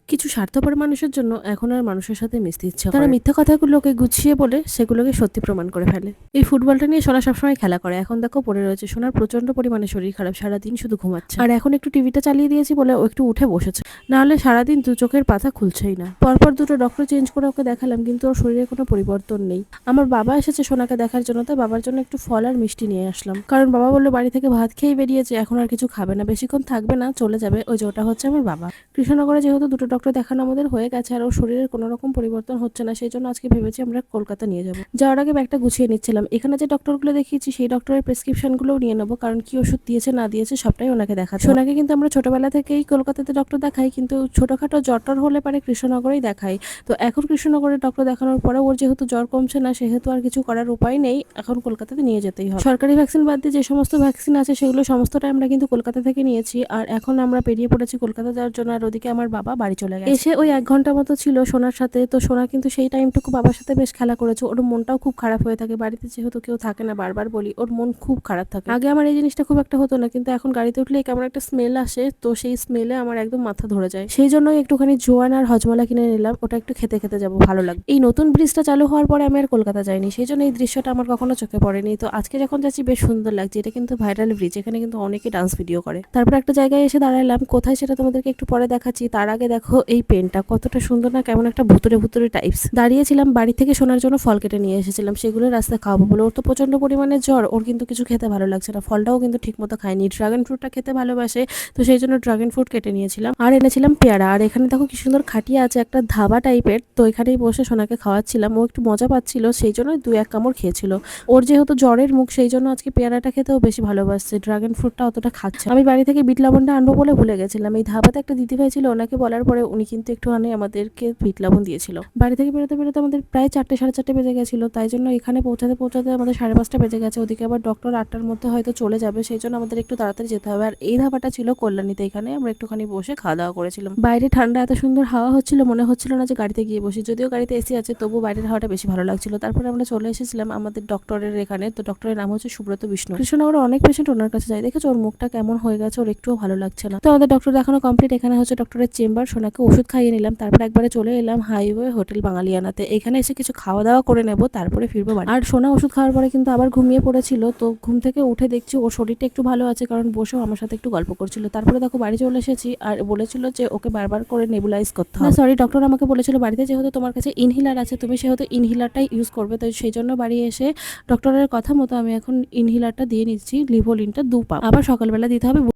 কিছু স্বার্থপর মানুষের জন্য এখন আর মানুষের সাথে মিশতে ইচ্ছে করে। তারা মিথ্যা কথাগুলোকে গুছিয়ে বলে সেগুলোকে সত্যি প্রমাণ করে ফেলে। এই ফুটবলটা নিয়ে সোনা সবসময় খেলা করে, এখন দেখো পড়ে রয়েছে। সোনার প্রচন্ড পরিমাণে শরীর খারাপ, সারাদিন শুধু ঘুমাচ্ছে। আর এখন একটু টিভিটা চালিয়ে দিয়েছি বলে ও একটু উঠে বসেছে, না হলে সারাদিন দু চোখের পাতা খুলছেই না। পরপর দুটো ডক্টর চেঞ্জ করে ওকে দেখালাম, কিন্তু ওর শরীরে কোনো পরিবর্তন নেই। আমার বাবা এসেছে সোনাকে দেখার জন্য, তাই বাবার জন্য একটু ফল আর মিষ্টি নিয়ে আসলাম, কারণ বাবা বললো বাড়ি থেকে ভাত খেয়েই বেরিয়েছে, এখন আর কিছু খাবে না, বেশিক্ষণ থাকবে না, চলে যাবে। ওই যে ওটা হচ্ছে আমার বাবা। কৃষ্ণনগরে যেহেতু দুটো ডক্টর দেখানো আমাদের হয়ে গেছে আর ওর শরীরের কোনো রকম পরিবর্তন হচ্ছে না, সেই জন্য আজকে ভেবেছি আমরা কলকাতা নিয়ে যাবো। যাওয়ার আগে ব্যাগটা গুছিয়ে নিচ্ছিলাম। এখানে যে ডক্টরগুলো দেখিয়েছি সেই ডক্টরের প্রেসক্রিপশনগুলোও নিয়ে নেবো, কারণ কি ওষুধ দিয়েছে না দিয়েছে সবটাই ওনাকে দেখাচ্ছে। সোনাকে কিন্তু আমরা ছোটবেলা থেকেই কলকাতাতে ডক্টর দেখাই, কিন্তু ছোটখাটো জ্বর হলে পারে কৃষ্ণনগরেই দেখাই। তো এখন কৃষ্ণনগরের ডক্টর দেখানোর পরে ওর যেহেতু জ্বর কমছে না, সেহেতু আর কিছু করার উপায় নেই, এখন কলকাতাতে নিয়ে যেতেই হবে। সরকারি ভ্যাকসিন বাদ দিয়ে যে সমস্ত ভ্যাকসিন আছে সেগুলো সমস্তটাই আমরা কিন্তু কলকাতা থেকে নিয়েছি। আর এখন আমরা বেরিয়ে পড়েছি কলকাতা যাওয়ার জন্য। আর ওদিকে আমার বাবা বাড়ি চলে গেছে। এসে ওই 1 ঘন্টা মতো ছিল সোনার সাথে। তো সোনা কিন্তু সেই টাইমটুকু বাবার সাথে বেশ খেলা করেছে। ওর মনটাও খুব খারাপ হয়ে থাকে, বাড়িতে যেহেতু কেউ থাকে না, বারবার বলি ওর মন খুব খারাপ থাকে। আগে আমার এই জিনিসটা খুব একটা হতো না, কিন্তু এখন গাড়িতে উঠলেই কেমন একটা স্মেল আসে, তো সেই স্মেলে আমার একদম মাথা ধরে যায়। সেই জন্যই একটুখানি জোয়ান আর হজমলা কিনে নিলাম, ওটা একটু খেতে খেতে যাবো, ভালো লাগবে। এই নতুন ব্রিজটা চালু হওয়ার পরে আমি আর কলকাতা যাইনি, সেই জন্য এই দৃশ্যটা আমার কখনো চোখে পড়েনি। তো আজকে যখন যাচ্ছি বেশ সুন্দর লাগছে। এটা কিন্তু ভাইরাল ব্রিজ, এখানে কিন্তু অনেকে ডান্স ভিডিও করে। তারপর একটা জায়গায় এসে দাঁড়ালাম, কোথায় সেটা তোমাদেরকে একটু পরে দেখাচ্ছি। তার আগে দেখো এই পেনটা কতটা সুন্দর না, কেমন একটা ভুতুরে ভুতুরে টাইপস। দাঁড়িয়েছিলাম, বাড়ি থেকে শোনার জন্য ফল কেটে নিয়ে এসেছিলাম, সেগুলো রাস্তায় খাওয়াবো বলে। ওর তো প্রচন্ড পরিমাণে জ্বর, ওর কিন্তু কিছু খেতে ভালো লাগছে না। ফলটাও কিন্তু ঠিক মতো খায়নি। ড্রাগন ফ্রুটটা খেতে ভালোবাসে, তো সেই জন্য ড্রাগন ফ্রুট কেটে নিয়েছিলাম। আর এনেছিলাম পেয়ারা। আর এখানে দেখো কি সুন্দর খাটিয়া আছে, একটা ধাবা টাইপের, তো এখানেই বসে সোনাকে খাওয়াচ্ছিলাম। ও একটু মজা পাচ্ছিল, সেই জন্য 2-1 কামড় খেয়েছিল। ওর যেহেতু জ্বরের মুখ, সেই জন্য আজকে পেয়ারাটা খেতেও বেশি ভালোবাসছে, ড্রাগন ফ্রুটটা অতটা খাচ্ছে। আমি বাড়ি থেকে বিট লবণটা আনবো বলে ভুলে গেছিলাম। এই ধাবাতে একটা দিদিভাই ছিল, ওনাকে বলার পরে উনি কিন্তু একটুখানি আমাদেরকে বিট লবণ দিয়েছিল। বাড়ি থেকে বেরোতে বেরোতে আমাদের প্রায় 4টে 4:30 বেজে গেছিল, তাই জন্য এখানে পৌঁছাতে আমাদের 5:30 বেজে গেছে। ওদিকে আবার ডক্টর 8টার মধ্যে হয়তো চলে যাবে, সেই জন্য আমাদের একটু তাড়াতাড়ি যেতে হবে। আর এই ধাবাটা ছিল কল্যাণীতে, এখানে আমরা একটুখানি বসে খাওয়া দাওয়া করেছিলাম। বাইরে ঠান্ডা, এত সুন্দর হাওয়া হচ্ছিল, মনে হচ্ছিল না যে গাড়িতে গিয়ে বসি। যদিও গাড়িতে এসি আছে, তবু বাইরের হাওয়াটা বেশি ভালো লাগছিল। তারপরে আমরা চলে এসেছিলাম আমাদের ডক্টরের এখানে। তো ডক্টরের নাম হচ্ছে সুব্রত বিষ্ণু। কৃষ্ণনগরে অনেক পেশেন্ট ওনার কাছে যায়, দেখেছো ওর মুখটা কেমন হয়ে গেছে, ওর একটুও ভালো লাগছে না। তো আমাদের ডক্টর দেখানো কমপ্লিট। এখানে হচ্ছে ডক্টরের চেম্বার। সোনাকে ওষুধ খাইয়ে নিলাম, তারপর একবারে চলে এলাম হাইওয়ে হোটেল বাঙালিয়ানাতে। এখানে এসে কিছু খাওয়া দাওয়া করে নেব, তারপরে ফিরবো বাড়ি। আর সোনা ওষুধ খাওয়ার পরে কিন্তু আবার ঘুমিয়ে পড়েছিল। তো ঘুম থেকে উঠে দেখছি ওর শরীরটা একটু ভালো আছে, কারণ বসেও আমার সাথে একটু গল্প করছিল। তারপরে দেখো বাড়ি চলে এসেছি, আর বলেছিল যে ওকে বারবার করে নেবুলাইজ করতে হবে। সরি, ডক্টর আমাকে বলেছিল বাড়িতে যেহেতু তোমার কাছে ইনহেলার আছে, তুমি সেহেতু ইনহেলারটাই ইউজ করবে। তো সেই জন্য বাড়ি এসে ডক্টরের কথা মতো আমি এখন ইনহেলারটা দিয়ে নিচ্ছি, লিভোলিনটা 2 পাপ। আবার সকালবেলা দিতে হবে।